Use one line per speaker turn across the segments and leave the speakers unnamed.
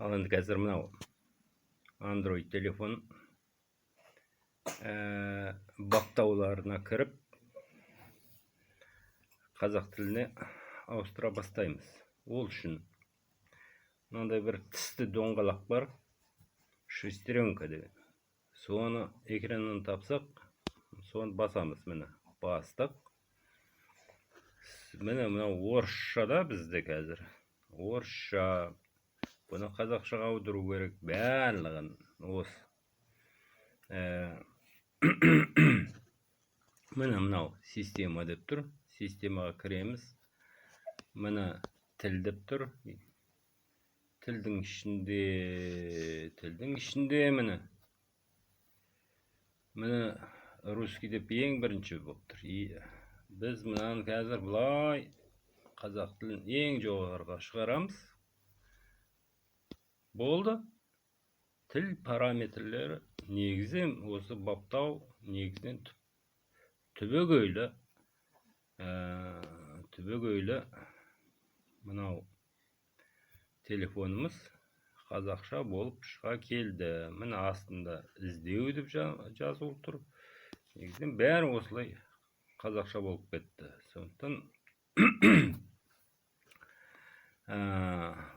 Ал енді қазір мынау Android телефон баптауларына кіріп қазақ тіліне ауыстыра бастаймыз. Ол үшін мынандай бір тісті доңғалақ бар, шестеренка деген. Соны экраннан тапсақ, соны басамыз. Міне бастық. Міне мынау орысшада бізде қазір. Орысша. Бұны қазақшаға аудару керек. Барлығын осы. Міне мынау система деп тұр. Системаға кіреміз. Міне тіл деп тұр. Тілдің ішінде міне русский деп ең бірінші болып тұр. Біз мынаны қазір бұлай қазақ тілін ең жоғарыға шығарамыз. Болды. Тіл параметрлері негізі осы баптау негізінен түбегейлі мынау телефонымыз қазақша болып шыға келді. Міне астында іздеу деп жазылып тұр. Негізінен бәрі осылай қазақша болып кетті. Сондықтан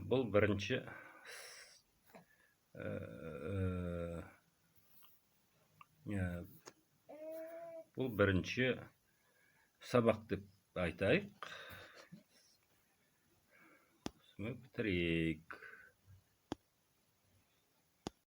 бұл бірінші сабақ деп айтайық. Бітірейік.